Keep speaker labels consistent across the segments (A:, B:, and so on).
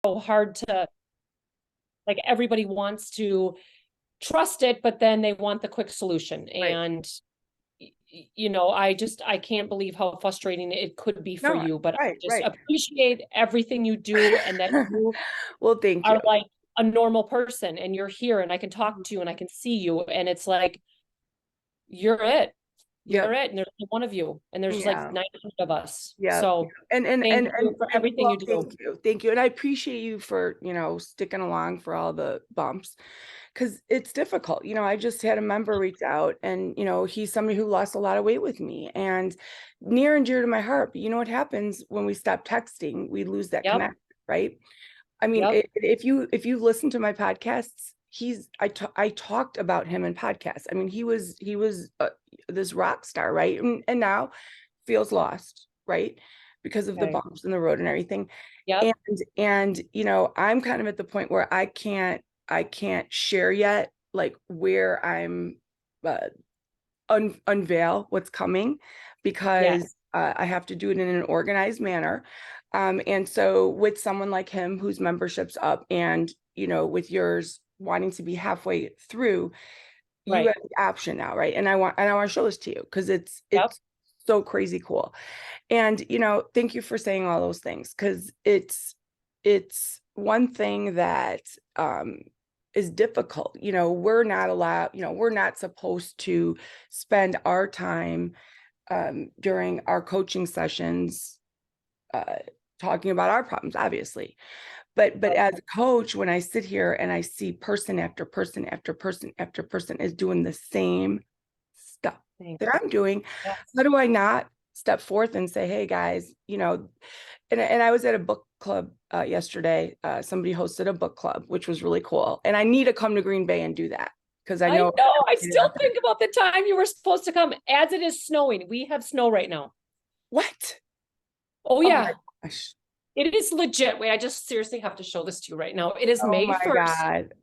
A: so hard to, like, everybody wants to trust it, but then they want the quick solution.
B: Right.
A: And I can't believe how frustrating it could be for
B: No,
A: you, but I
B: right,
A: just
B: right.
A: appreciate everything you do, and that you
B: Well, thank you.
A: are like a normal person, and you're here, and I can talk to you, and I can see you, and it's like, you're it.
B: Yep.
A: You're it. And there's only one of you, and there's like
B: Yeah.
A: 900 of us.
B: Yeah.
A: So
B: And
A: thank you for everything
B: well,
A: you do.
B: thank you. Thank you. And I appreciate you for, sticking along for all the bumps, because it's difficult. I just had a member reach out, and, he's somebody who lost a lot of weight with me, and near and dear to my heart. But you know what happens when we stop texting? We lose that
A: Yep.
B: connection, right? I mean,
A: Yep.
B: if you listen to my podcasts, I talked about him in podcasts. I mean, he was this rock star, right? And now feels lost, right? Because of the
A: Okay.
B: bumps in the road and everything.
A: Yep.
B: And I'm kind of at the point where I can't share yet, like, where I'm uh, unveil what's coming,
A: Yes.
B: because I have to do it in an organized manner. And so with someone like him whose membership's up, and with yours wanting to be halfway through, you
A: Right.
B: have the option now, right? And I want to show this to you, because it's
A: Yep.
B: it's so crazy cool. And thank you for saying all those things, because it's one thing that is difficult. We're not allowed, we're not supposed to spend our time during our coaching sessions uh, talking about our problems, obviously. But as a coach, when I sit here and I see person after person after person after person is doing the same stuff
A: Thank
B: that I'm doing,
A: Yes.
B: how do I not step forth and say, hey guys, and I was at a book club yesterday. Somebody hosted a book club, which was really cool. And I need to come to Green Bay and do that, because I
A: I
B: know.
A: know. I still think about the time you were supposed to come, as it is snowing. We have snow right now.
B: What?
A: Oh,
B: Oh my
A: yeah.
B: gosh.
A: It is legit. Wait, I just seriously have to show this to you right now. It is
B: Oh
A: May
B: my
A: 1st,
B: God.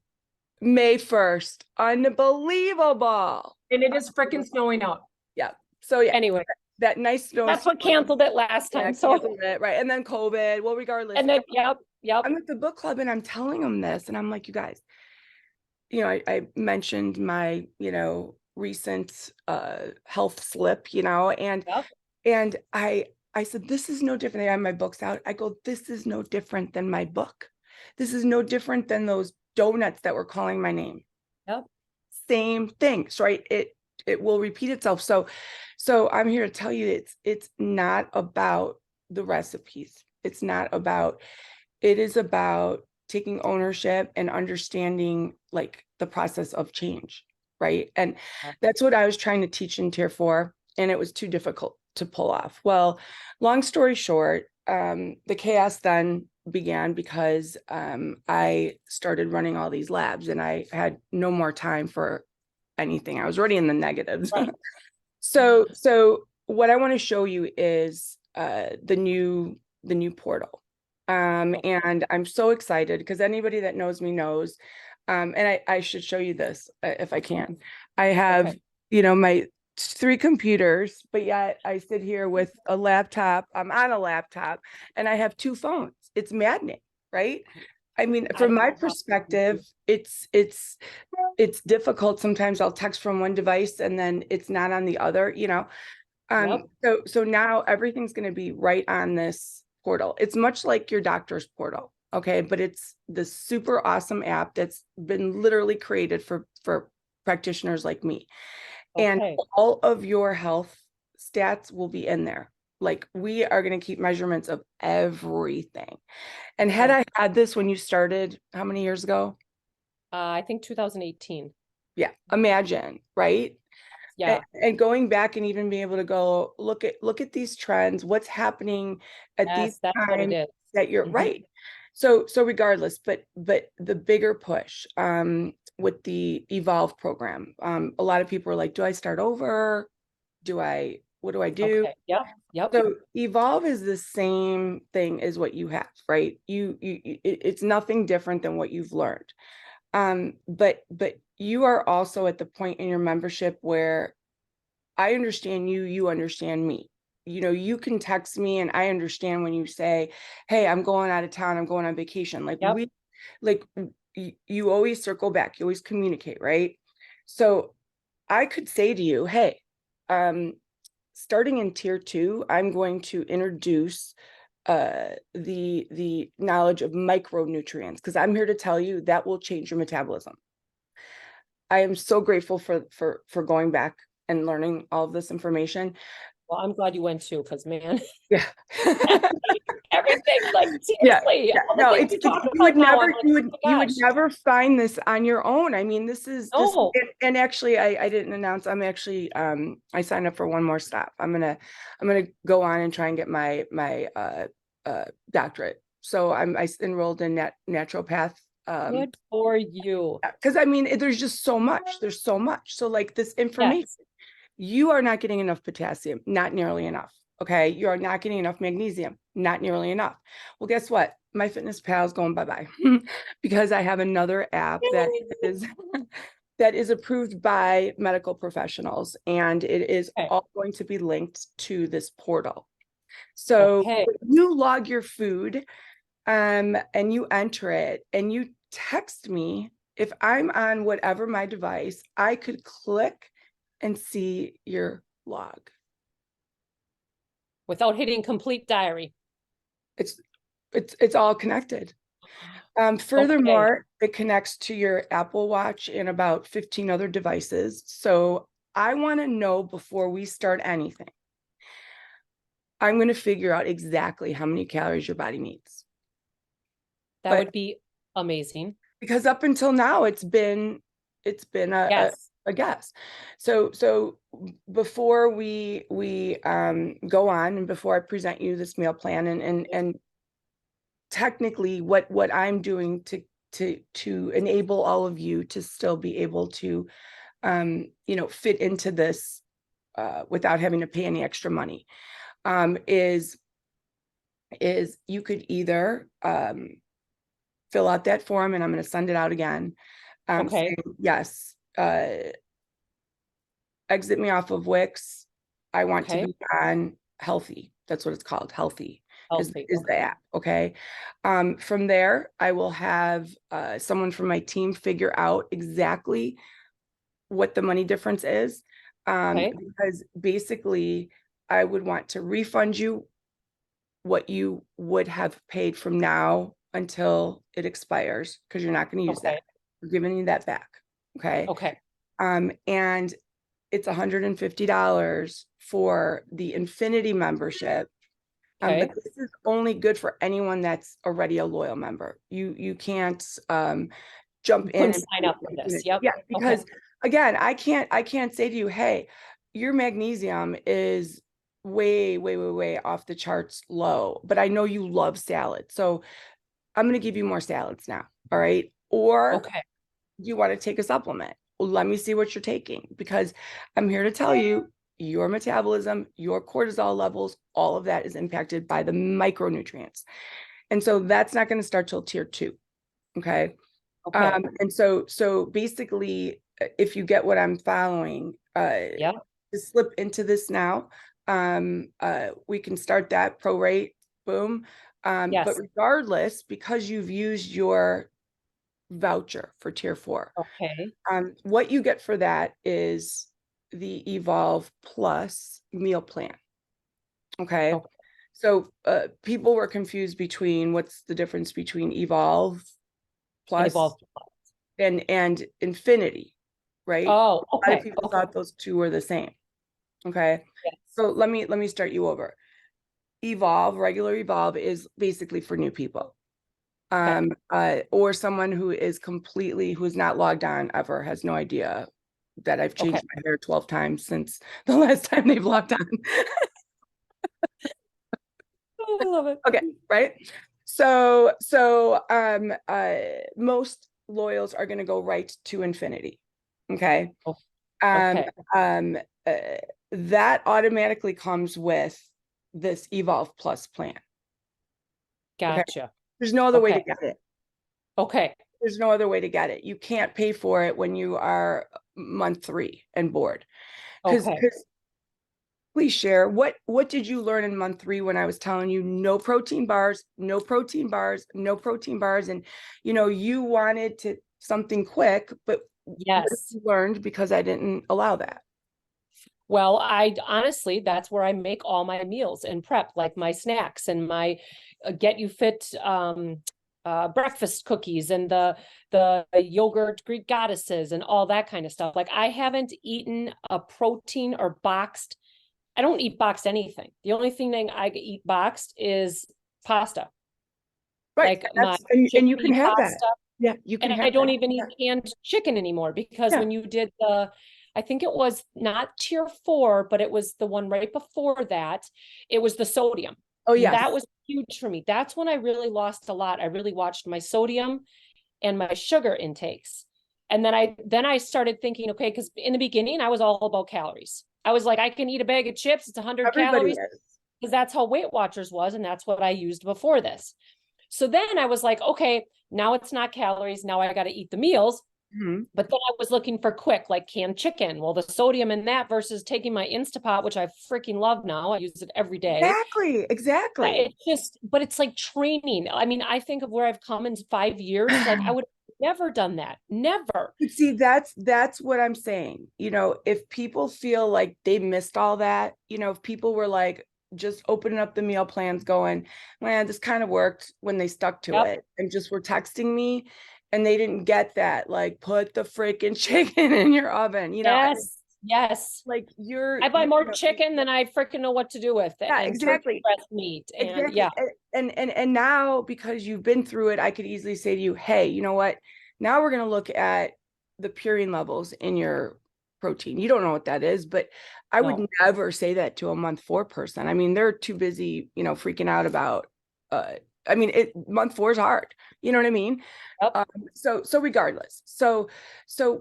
B: May 1st. Unbelievable.
A: and it is freaking snowing out.
B: Yeah. So yeah,
A: Anyway,
B: that nice
A: that's
B: snowstorm.
A: what canceled it last
B: Yeah,
A: time. So,
B: canceled it, right? And then COVID. Well, regardless,
A: and then, yep, yep.
B: I'm at the book club and I'm telling them this, and I'm like, you guys, I mentioned my, recent health slip, and
A: Yep.
B: and I said, this is no different. I have my books out. I go, this is no different than my book. This is no different than those donuts that were calling my name.
A: Yep.
B: Same things, right? It will repeat itself. So I'm here to tell you, it's not about the recipes. It's not about, it is about taking ownership and understanding, like, the process of change, right? And that's what I was trying to teach in tier 4, and it was too difficult to pull off. Well, long story short, the chaos then began because I started running all these labs, and I had no more time for anything. I was already in the negatives.
A: Right.
B: So what I want to show you is the new portal. And I'm so excited, because anybody that knows me knows, and I should show you this if I can. I have,
A: Okay.
B: my 3 computers, but yet I sit here with a laptop. I'm on a laptop, and I have 2 phones. It's maddening, right? I mean,
A: I
B: from
A: don't
B: my
A: know how.
B: perspective, it's difficult. Sometimes I'll text from one device and then it's not on the other.
A: Yep.
B: So now everything's going to be right on this portal. It's much like your doctor's portal, okay? But it's this super awesome app that's been literally created for practitioners like me. And
A: Okay.
B: all of your health stats will be in there. Like, we are going to keep measurements of everything. And had
A: Okay.
B: I had this when you started, how many years ago?
A: I think 2018.
B: Yeah, imagine, right?
A: Yeah.
B: And going back and even being able to go look at these trends, what's happening at these
A: Yes, that's what it
B: times
A: is.
B: that you're
A: Mhm.
B: right. So regardless, but the bigger push with the Evolve program, a lot of people are like, do I start over? What do I do?
A: Okay. Yep. Yep.
B: So Evolve is the same thing as what you have, right? It's nothing different than what you've learned. But you are also at the point in your membership where I understand you, you understand me. you can text me, and I understand when you say, hey, I'm going out of town, I'm going on vacation. Like
A: Yep.
B: you always circle back, you always communicate, right? So I could say to you, hey, starting in tier 2, I'm going to introduce the knowledge of micronutrients, because I'm here to tell you that will change your metabolism. I am so grateful for going back and learning all of this information.
A: Well, I'm glad you went too, because man,
B: Yeah.
A: everything, like
B: Yeah,
A: seriously,
B: yeah.
A: all the
B: No,
A: things you talk
B: you would
A: about now,
B: never,
A: I'm like, oh my
B: you would
A: gosh,
B: never find this on your own. I mean, this,
A: no,
B: and actually, I didn't announce. I'm actually, I signed up for one more stop. I'm gonna go on and try and get my doctorate. So I enrolled in naturopath.
A: good for you.
B: Because I mean, there's just so much. There's so much. So like this information.
A: Yes,
B: You are not getting enough potassium, not nearly enough. Okay. You are not getting enough magnesium, not nearly enough. Well, guess what? My Fitness Pal is going bye-bye because I have another app that is that is approved by medical professionals, and it is
A: okay,
B: all going to be linked to this portal. So
A: okay,
B: you log your food and you enter it and you text me. If I'm on whatever my device, I could click and see your log.
A: without hitting complete diary.
B: It's it's all connected.
A: Okay,
B: Furthermore, it connects to your Apple Watch and about 15 other devices. So I want to know before we start anything, I'm going to figure out exactly how many calories your body needs.
A: that
B: But
A: would be amazing.
B: because up until now, it's been
A: Yes,
B: a guess. So before we go on, and before I present you this meal plan, and technically what I'm doing to enable all of you to still be able to fit into this without having to pay any extra money, is you could either fill out that form, and I'm going to send it out again,
A: okay,
B: saying yes, exit me off of Wix. I want to
A: okay,
B: be on Healthy. That's what it's called. Healthy
A: healthy,
B: is the
A: okay,
B: app. Okay. From there, I will have someone from my team figure out exactly what the money difference is.
A: okay,
B: Because basically, I would want to refund you what you would have paid from now until it expires, because you're not going to use
A: okay,
B: that. We're giving you that back. Okay.
A: okay,
B: And it's $150 for the Infinity membership. But
A: okay.
B: this is only good for anyone that's already a loyal member. You can't jump
A: You
B: in
A: couldn't
B: and
A: sign up for this. Yep.
B: yeah,
A: Okay.
B: because again, I can't say to you, hey, your magnesium is way off the charts low, but I know you love salad. So I'm gonna give you more salads now. All right. Or
A: Okay.
B: you want to take a supplement? Well, let me see what you're taking, because I'm here to tell you your metabolism, your cortisol levels, all of that is impacted by the micronutrients. And so that's not going to start till tier 2. Okay.
A: Okay.
B: And so basically, if you get what I'm following,
A: Yep.
B: to slip into this now, we can start that prorate, boom. But
A: Yes.
B: regardless, because you've used your voucher for tier 4,
A: Okay.
B: what you get for that is the Evolve Plus meal plan. Okay.
A: Okay.
B: So people were confused between what's the difference between Evolve
A: And
B: Plus
A: evolve.
B: and Infinity, right?
A: Oh,
B: A lot of
A: okay.
B: people
A: Okay.
B: thought those two were the same. Okay.
A: Yes.
B: So let me start you over. Evolve, regular Evolve, is basically for new people.
A: Okay.
B: Or someone who's not logged on ever, has no idea that I've
A: Okay.
B: changed my hair 12 times since the last time they've logged on.
A: Oh, I love it.
B: Okay, right? So most loyals are going to go right to Infinity. Okay.
A: Oh,
B: Um,
A: okay.
B: um, uh, that automatically comes with this Evolve Plus plan. Okay.
A: Gotcha.
B: There's no other way to
A: Okay.
B: get it.
A: Okay.
B: There's no other way to get it. You can't pay for it when you are month 3 and bored. Because
A: Okay.
B: please share. What did you learn in month 3 when I was telling you no protein bars, no protein bars, no protein bars, and you wanted to something quick, but what
A: Yes.
B: you learned because I didn't allow that.
A: Well, I honestly, that's where I make all my meals and prep, like my snacks and my Get You Fit breakfast cookies and the yogurt Greek goddesses and all that kind of stuff. Like I haven't eaten a protein or boxed. I don't eat boxed anything. The only thing that I eat boxed is pasta,
B: Right.
A: like my
B: And you can
A: chickpea
B: have that.
A: pasta.
B: Yeah, you can
A: And
B: have
A: I don't
B: that.
A: even
B: Yeah.
A: eat canned chicken anymore because
B: Yeah.
A: when you did I think it was not tier 4, but it was the one right before that, it was the sodium.
B: Oh,
A: And
B: yes.
A: that was huge for me. That's when I really lost a lot. I really watched my sodium and my sugar intakes. And then I started thinking, okay, because in the beginning I was all about calories. I was like, I can eat a bag of chips, it's 100
B: Everybody
A: calories,
B: is.
A: because that's how Weight Watchers was, and that's what I used before this. So then I was like, okay, now it's not calories. Now I got to eat the meals.
B: Mm-hmm.
A: But then I was looking for quick, like canned chicken. Well, the sodium in that versus taking my Instapot, which I freaking love now. I use it every day.
B: Exactly.
A: It's just, but it's like training. I mean, I think of where I've come in 5 years. Like I would have never done that. Never.
B: But see, that's what I'm saying. If people feel like they missed all that, if people were like just opening up the meal plans going, man, this kind of worked when they stuck to
A: Yep.
B: it and just were texting me and they didn't get that, like, put the freaking chicken in your oven,
A: Yes. Yes.
B: like
A: I buy more chicken than I freaking know what to do with,
B: yeah,
A: and turkey
B: exactly.
A: breast meat. And
B: Exactly.
A: yeah.
B: And now, because you've been through it, I could easily say to you, hey, you know what? Now we're going to look at the purine levels in your protein. You don't know what that is, but I would
A: No.
B: never say that to a month 4 person. I mean, they're too busy, freaking out about, month 4 is hard. You know what I mean?
A: Yep.
B: So regardless, so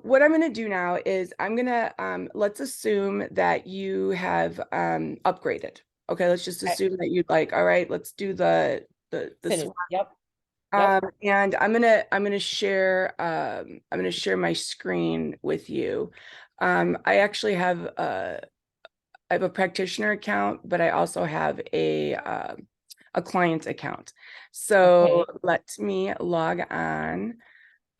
B: what I'm going to do now is I'm going to, let's assume that you have upgraded. Okay, let's just assume that you'd like, all right, let's do the
A: Finish.
B: swap.
A: Yep. Yep.
B: And I'm gonna share my screen with you. I actually have I have a practitioner account, but I also have a client account. So
A: Okay.
B: let me log on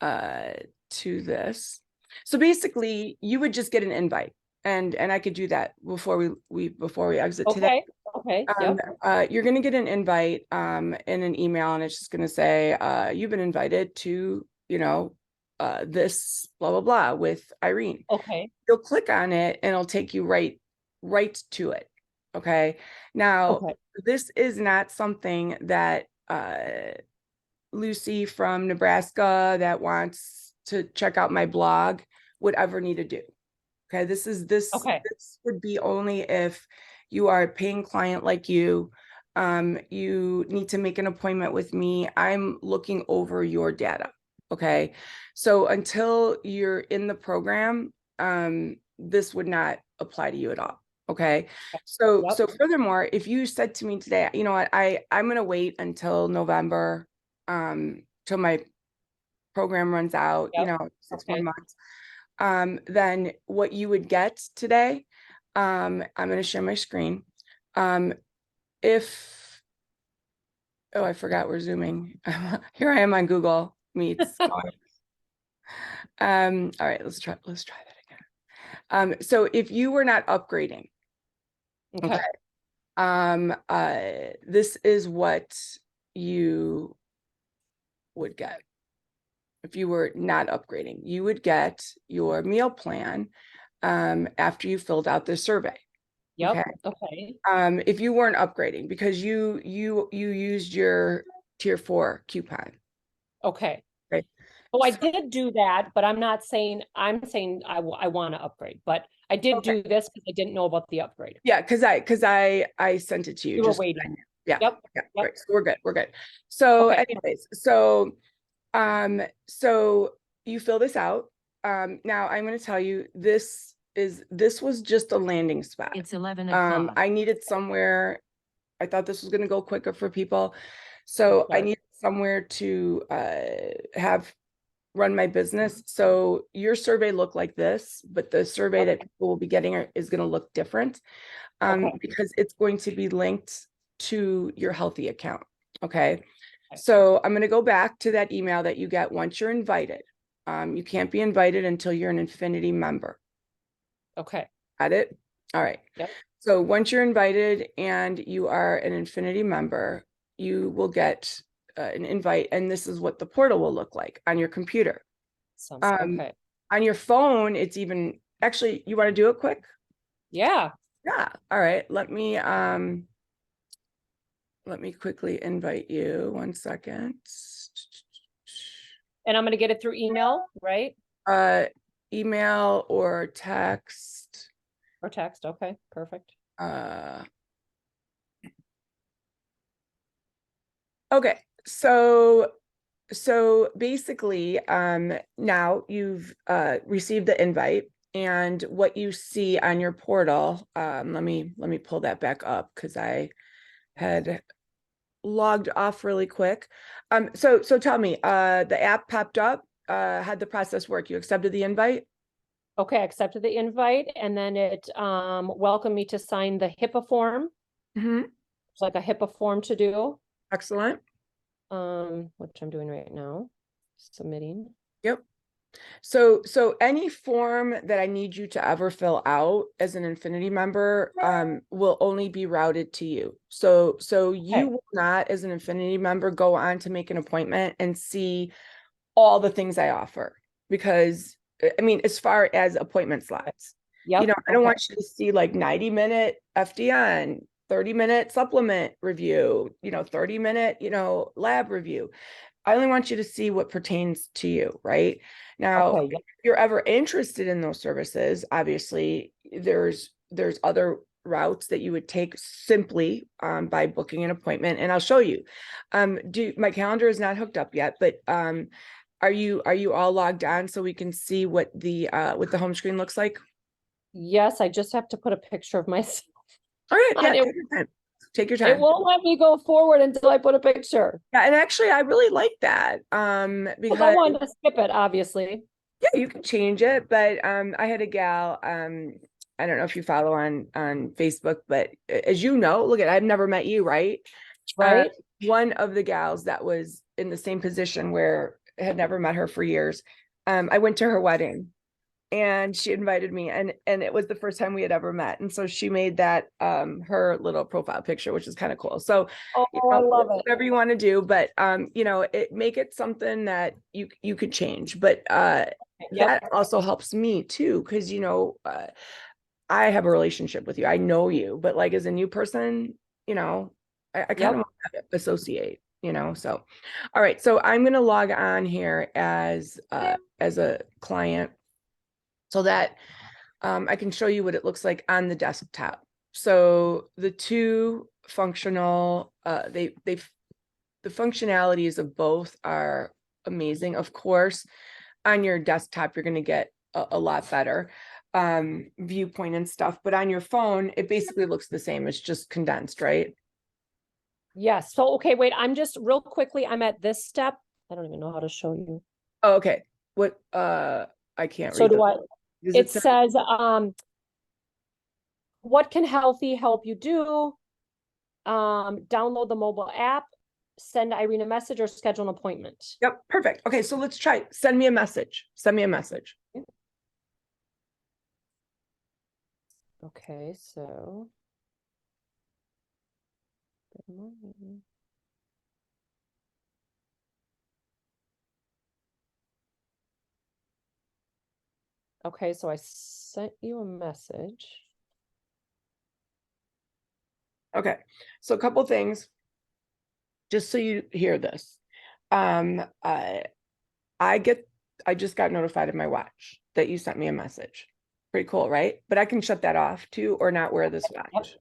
B: to this. So basically, you would just get an invite, and I could do that before we exit today.
A: Okay. Okay. Yep.
B: You're going to get an invite in an email, and it's just going to say, you've been invited to, this blah, blah, blah with Irene.
A: Okay.
B: You'll click on it and it'll take you right to it. Okay. Now,
A: Okay.
B: this is not something that Lucy from Nebraska that wants to check out my blog would ever need to do. Okay.
A: Okay.
B: This would be only if you are a paying client like you. You need to make an appointment with me. I'm looking over your data. Okay. So until you're in the program, this would not apply to you at all. Okay. So
A: Yep.
B: furthermore, if you said to me today, you know what, I'm going to wait until November, till my program runs out,
A: Yep.
B: 6 more
A: Okay.
B: months. Then what you would get today, I'm going to share my screen. If, oh, I forgot we're zooming. Here I am on Google Meets. All right, let's try that again. So if you were not upgrading,
A: Okay.
B: this is what you would get. If you were not upgrading, you would get your meal plan after you filled out the survey.
A: Yep.
B: Okay.
A: Okay.
B: If you weren't upgrading because you used your tier 4 coupon.
A: Okay.
B: Okay.
A: Oh, I
B: So,
A: did do that, but I'm saying I want to upgrade, but I did
B: okay.
A: do this because I didn't know about the upgrade.
B: Yeah, because I sent it to you.
A: You were
B: Just
A: waiting.
B: yeah.
A: Yep.
B: Yeah.
A: Yep.
B: Right. So we're good. So
A: Okay.
B: anyways, so you fill this out. Now I'm going to tell you, this was just a landing spot.
C: It's 11 o'clock.
B: I needed somewhere. I thought this was going to go quicker for people. So I
A: Okay.
B: needed somewhere to have run my business. So your survey looked like this, but the survey that people will be getting is going to look different because it's going to be linked to your Healthy account. Okay. So I'm going to go back to that email that you get once you're invited. You can't be invited until you're an Infinity member.
A: Okay.
B: Got it? All right.
A: Yep.
B: So once you're invited and you are an Infinity member, you will get an invite, and this is what the portal will look like on your computer.
A: Okay.
B: On your phone, it's even actually, you want to do it quick?
A: Yeah.
B: Yeah. All right. Let me quickly invite you. 1 second.
A: And I'm going to get it through email, right?
B: Email or text.
A: Or text. Okay, perfect.
B: Okay. So basically, now you've received the invite, and what you see on your portal, let me pull that back up because I had logged off really quick. So tell me, the app popped up. How'd the process work? You accepted the invite?
A: Okay, I accepted the invite, and then it welcomed me to sign the HIPAA form. It's like a HIPAA form to do.
B: Excellent.
A: Which I'm doing right now, submitting.
B: Yep. So any form that I need you to ever fill out as an Infinity member will only be routed to you. So you will not, as an Infinity member, go on to make an appointment and see all the things I offer, because I mean, as far as appointment slots,
A: Yep.
B: I don't want you to see like 90-minute FDN, 30-minute supplement review, 30-minute, lab review. I only want you to see what pertains to you, right? Now, if you're ever interested in those services, obviously there's other routes that you would take simply by booking an appointment, and I'll show you. My calendar is not hooked up yet, but are you all logged on so we can see what the home screen looks like?
A: Yes, I just have to put a picture of myself.
B: All right, yeah, take your time.
A: It won't let me go forward until I put a picture.
B: Yeah, and actually I really like that because
A: I wanted to skip it, obviously.
B: Yeah, you can change it, but I had a gal, I don't know if you follow on Facebook, but as you know, look at, I've never met you, right?
A: Right.
B: One of the gals that was in the same position where I had never met her for years. I went to her wedding and she invited me, and it was the first time we had ever met. And so she made that her little profile picture, which is kind of cool. So
A: I love it.
B: whatever you want to do, but make it something that you could change. But that also helps me too, because I have a relationship with you. I know you, but like as a new person, I kind of want to associate, so all right. So I'm going to log on here as a client so that I can show you what it looks like on the desktop. So the two functional, the functionalities of both are amazing. Of course, on your desktop, you're going to get a lot better viewpoint and stuff, but on your phone, it basically looks the same. It's just condensed, right?
A: Yes. So, okay, wait, I'm just real quickly, I'm at this step. I don't even know how to show you.
B: Oh, okay. What, I can't read.
A: So do I, it
B: say?
A: says, what can Healthy help you do? Download the mobile app, send Irene a message, or schedule an appointment.
B: Yep. Perfect. Okay. So let's try it. Send me a message. Send me a message.
A: Okay. So. Okay, so I sent you a message.
B: Okay, so a couple things, just so you hear this. I just got notified of my watch that you sent me a message. Pretty cool, right? But I can shut that off too, or not wear this watch.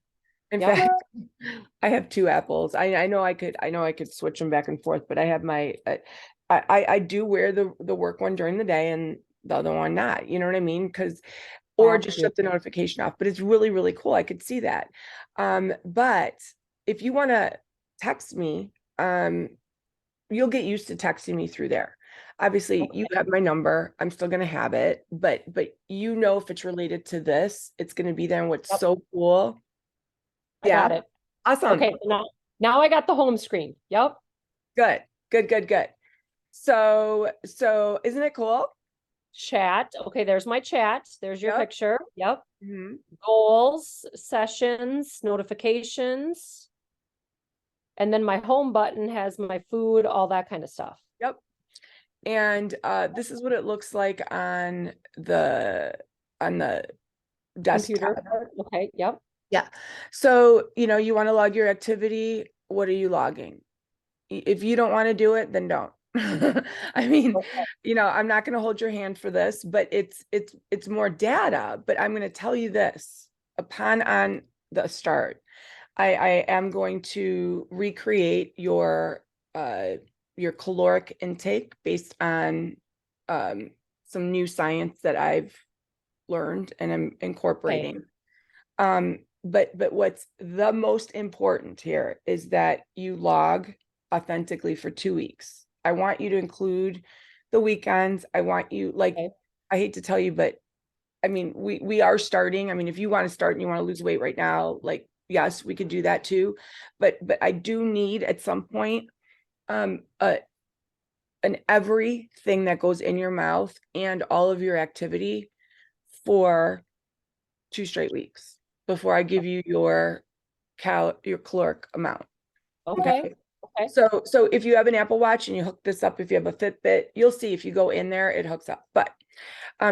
B: In fact, I have two Apples. I know I could switch them back and forth, but I have my I do wear the work one during the day and the other one not. You know what I mean? Because or just shut the notification off. But it's really, really cool. I could see that. But if you want to text me, you'll get used to texting me through there. Obviously, you have my number. I'm still gonna have it, but you know if it's related to this, it's gonna be there. And what's
A: Yep,
B: so cool.
A: I
B: Yeah.
A: got it.
B: Awesome.
A: Okay, now I got the home screen. Yep.
B: Good. Good, good, good. So isn't it cool?
A: Chat. Okay, there's my chat. There's your
B: Yep.
A: picture. Yep.
B: Mhm.
A: Goals, sessions, notifications. And then my home button has my food, all that kind of stuff.
B: Yep. And this is what it looks like on the desktop.
A: Computer. Okay, yep.
B: Yeah. So, you want to log your activity. What are you logging? If you don't want to do it, then don't. I mean,
A: Okay.
B: I'm not going to hold your hand for this, but it's more data. But I'm going to tell you this, upon on the start, I am going to recreate your caloric intake based on some new science that I've learned and I'm
A: Okay.
B: incorporating. But what's the most important here is that you log authentically for 2 weeks. I want you to include the weekends. I want you, like,
A: Okay.
B: I hate to tell you, but I mean, we are starting. I mean, if you want to start and you want to lose weight right now, like, yes, we could do that too. But I do need at some point um a an everything that goes in your mouth and all of your activity for 2 straight weeks before I give you your caloric amount.
A: Okay.
B: Okay.
A: Okay.
B: So if you have an Apple Watch and you hook this up, if you have a Fitbit, you'll see if you go in there, it hooks up. But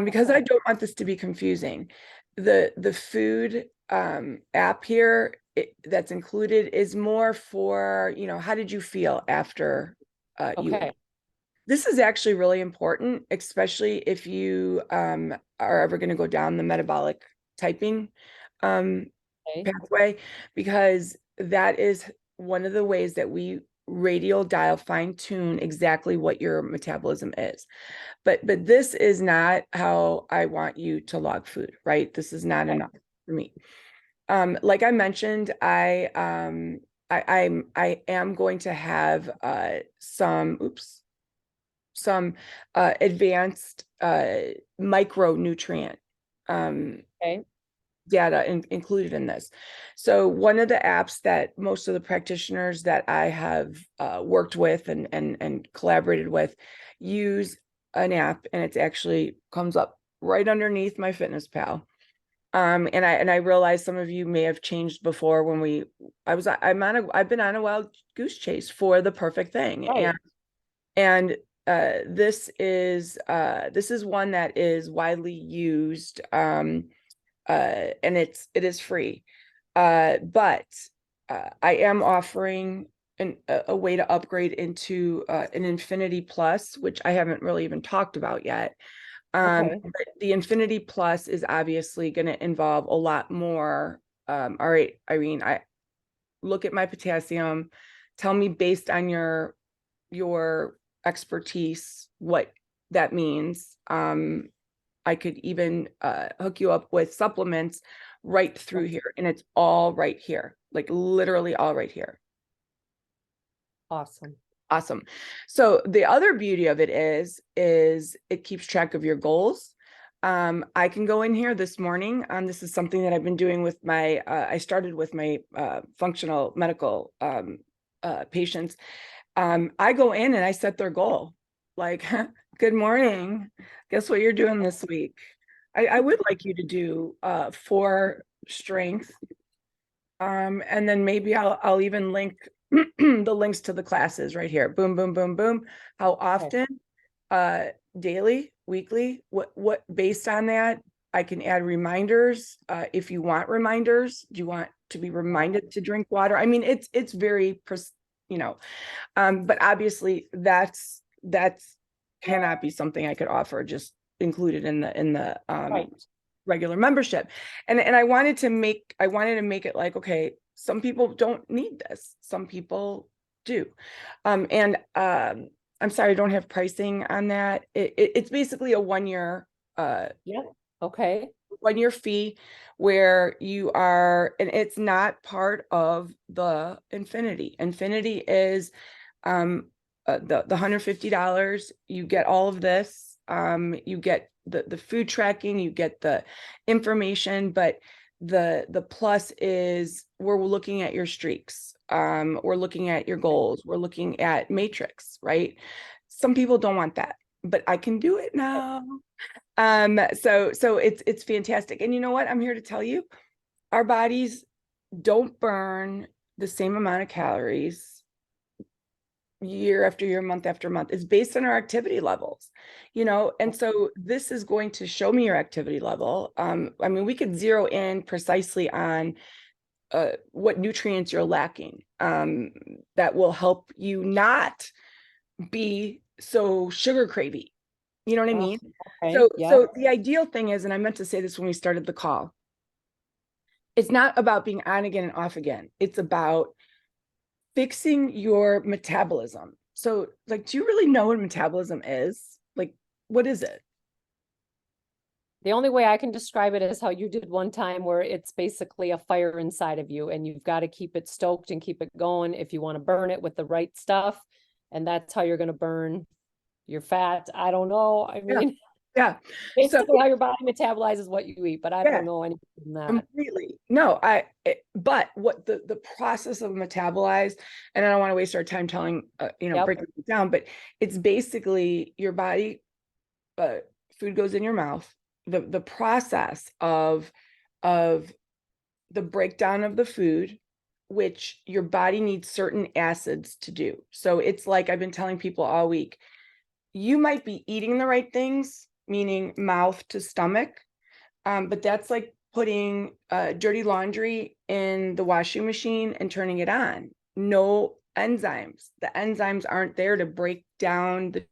B: because I don't want this to be confusing, the food app here that's included is more for, how did you feel after you
A: Okay.
B: ate? This is actually really important, especially if you are ever going to go down the metabolic typing um,
A: Okay.
B: pathway, because that is one of the ways that we radial dial fine tune exactly what your metabolism is. But this is not how I want you to log food, right? This is not
A: Okay.
B: enough for me. Like I mentioned, I am going to have some advanced micronutrient
A: Okay.
B: data included in this. So one of the apps that most of the practitioners that I have worked with and collaborated with use an app, and it's actually comes up right underneath my Fitness Pal. And I realize some of you may have changed before when I've been on a wild goose chase for the perfect thing.
A: Right.
B: And this is one that is widely used, and it is free. But I am offering a way to upgrade into an Infinity Plus, which I haven't really even talked about yet.
A: Okay.
B: But the Infinity Plus is obviously going to involve a lot more. All right, Irene, I look at my potassium. Tell me, based on your expertise, what that means. I could even hook you up with supplements right through here, and it's all right here, like literally all right here.
A: Awesome.
B: Awesome. So the other beauty of it is it keeps track of your goals. I can go in here this morning. This is something that I've been doing with I started with my functional medical patients. I go in and I set their goal. Like, good morning. Guess what you're doing this week? I would like you to do 4 strength. And then maybe I'll even link the links to the classes right here. Boom, boom, boom, boom. How often? Daily, weekly, what based on that, I can add reminders. If you want reminders, do you want to be reminded to drink water? I mean, it's very, but obviously that's cannot be something I could offer just included in the
A: Right.
B: regular membership. And I wanted to make it like, okay, some people don't need this, some people do. And I'm sorry, I don't have pricing on that. It's basically a 1 year
A: Yep. Okay.
B: 1 year fee where you are, and it's not part of the Infinity. Infinity is the $150, you get all of this. You get the food tracking, you get the information, but the plus is we're looking at your streaks. We're looking at your goals. We're looking at matrix, right? Some people don't want that, but I can do it now. So it's fantastic. And you know what? I'm here to tell you, our bodies don't burn the same amount of calories year after year, month after month. It's based on our activity levels, and so this is going to show me your activity level. I mean, we could zero in precisely on what nutrients you're lacking, that will help you not be so sugar cravey. You know what I mean?
A: Okay.
B: So the ideal thing is, and I meant to say this when we started the call, it's not about being on again and off again. It's about fixing your metabolism. So, like, do you really know what metabolism is? Like, what is it?
A: The only way I can describe it is how you did one time, where it's basically a fire inside of you and you've got to keep it stoked and keep it going if you want to burn it with the right stuff. And that's how you're going to burn your fat. I don't know. I
B: Yeah.
A: mean,
B: Yeah. So,
A: basically how your body metabolizes what you eat, but I
B: yeah,
A: don't know anything from that.
B: completely. No, but what the process of metabolize, and I don't want to waste our time telling,
A: Yep.
B: breaking it down, but it's basically your body, food goes in your mouth. The process of the breakdown of the food, which your body needs certain acids to do. So it's like I've been telling people all week, you might be eating the right things, meaning mouth to stomach, but that's like putting dirty laundry in the washing machine and turning it on. No enzymes. The enzymes aren't there to break down the